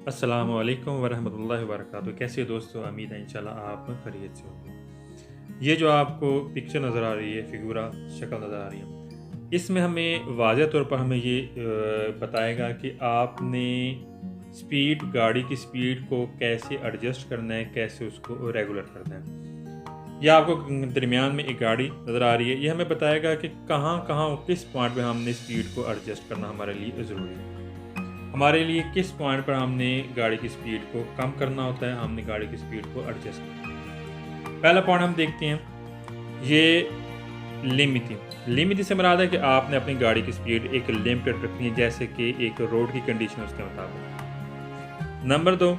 अस्सलामु अलैकुम वरहमतुल्लाहि वबरकातुहू। कैसे हो दोस्तों? उम्मीद है इंशाल्लाह आप खैरियत से होंगे। ये जो आपको पिक्चर नज़र आ रही है, फिगूरा शक्ल नज़र आ रही है, इसमें हमें वाज़ह तौर पर हमें ये बताएगा कि आपने स्पीड गाड़ी की स्पीड को कैसे एडजस्ट करना है, कैसे उसको रेगुलर करना है। ये आपको दरमियान में एक गाड़ी नज़र आ रही है, ये हमें बताएगा कि कहाँ-कहाँ किस पॉइंट पे हमने स्पीड को एडजस्ट करना हमारे लिए ज़रूरी है। हमारे लिए किस पॉइंट पर हमने गाड़ी की स्पीड को कम करना होता है, हमने गाड़ी की स्पीड को एडजस्ट करना है। पहला पॉइंट हम देखते हैं, ये लिमिटिंग। लिमिटिंग से मुराद है कि आपने अपनी गाड़ी की स्पीड एक लिमिटेड रखनी है, जैसे कि एक रोड की कंडीशन उसके मुताबिक। नंबर 2,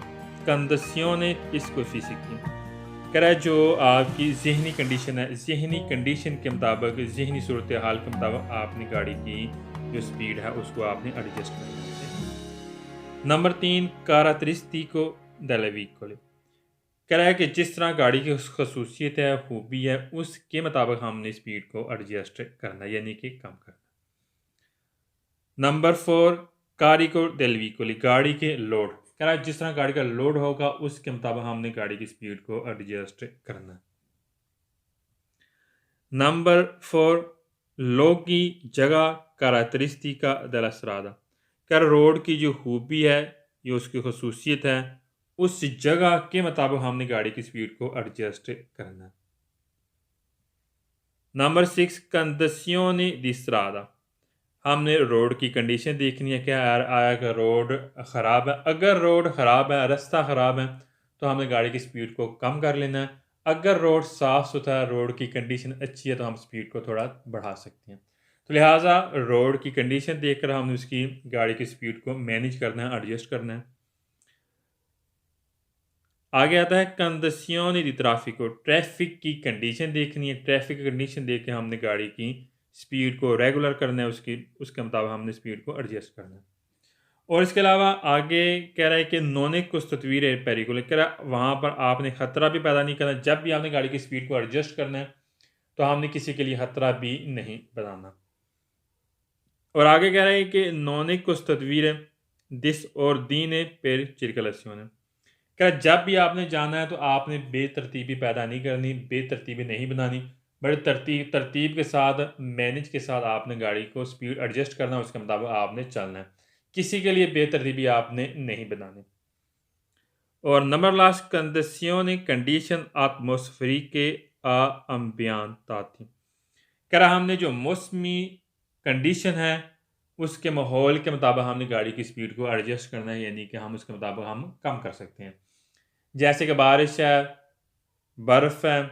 कंडीशंस स्पेसिफिक कह रहा है जो आपकी ज़हनी कंडीशन है, ज़हनी कंडीशन के मुताबिक, ज़हनी सूरत हाल के मुताबिक आपने गाड़ी की जो स्पीड है उसको आपने एडजस्ट करना है। नंबर 3, कैरेक्टरिस्टिको डेल व्हीकल कह रहा है कि जिस तरह गाड़ी की खसूसियत है, खूबी है, उसके मुताबिक हमने स्पीड को एडजस्ट करना है, यानी कि कम करना। नंबर 4, कारिको डेल व्हीकल गाड़ी के लोड कह रहा है जिस तरह गाड़ी का लोड होगा उसके मुताबिक हमने गाड़ी की स्पीड को एडजस्ट करना है। नंबर 4, लोग की जगह कैरेक्टरिस्टिका डेल स्ट्रादा कर रोड की जो खूबी है, ये उसकी खसूसियत है, उस जगह के मुताबिक हमने गाड़ी की स्पीड को एडजस्ट करना है। नंबर 6, कंडीशंस दी स्ट्रादा हमने रोड की कंडीशन देखनी है, क्या आया कि रोड ख़राब है। अगर रोड ख़राब है, रास्ता ख़राब है, तो हमें गाड़ी की स्पीड को कम कर लेना है। अगर रोड साफ़ सुथरा, रोड की कंडीशन अच्छी है, तो हम स्पीड को थोड़ा बढ़ा सकते हैं। तो लिहाजा रोड की कंडीशन देखकर हमने उसकी गाड़ी की स्पीड को मैनेज करना है, एडजस्ट करना है। आगे आता है कंडीशंस दी ट्रैफिको ट्रैफिक की कंडीशन देखनी है। ट्रैफिक की कंडीशन देख के हमने गाड़ी की स्पीड को रेगुलर करना है, उसके मुताबिक हमने स्पीड को एडजस्ट करना है। और इसके अलावा आगे कह रहा है कि नोनिक कुछ तस्वीर है पेरिकुलर कह रहा है वहाँ पर आपने ख़तरा भी पैदा नहीं करना। जब भी आपने गाड़ी की स्पीड को एडजस्ट करना है, तो हमने किसी के लिए ख़तरा भी नहीं बनाना। और आगे कह रहा है कि नोनिक कुछ तस्वीर है दिस और दीन पेर चिरकलस्योन क्या जब भी आपने जाना है तो आपने बेतरतीबी पैदा नहीं करनी, बेतरतीबी नहीं बनानी, बड़े तरतीब तरतीब के साथ, मैनेज के साथ आपने गाड़ी को स्पीड एडजस्ट करना, उसके मुताबिक आपने चलना है। किसी के लिए बेतरतीबी आपने नहीं बनानी। और number last condition condition atmospheric अम्बियंताती कह रहा हमने जो मौसमी कंडीशन है उसके माहौल के मुताबिक हमने गाड़ी की स्पीड को एडजस्ट करना है, यानी कि हम उसके मुताबिक हम कम कर सकते हैं। जैसे कि बारिश है, बर्फ़ है,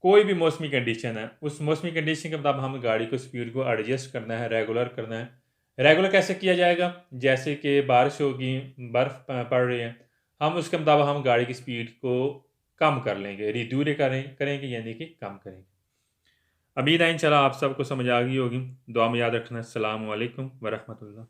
कोई भी मौसमी कंडीशन है, उस मौसमी कंडीशन के मुताबिक हमें गाड़ी को स्पीड को एडजस्ट करना है, रेगुलर करना है। रेगुलर कैसे किया जाएगा? जैसे कि बारिश होगी, बर्फ़ पड़ रही है, हम उसके मुताबिक हम गाड़ी की स्पीड को कम कर लेंगे, रिड्यूस करेंगे यानी कि कम करेंगे। उम्मीद है इंशाल्लाह आप सबको समझ आ गई होगी। दुआ में याद रखना। अस्सलामु अलैकुम व रहमतुल्लाह।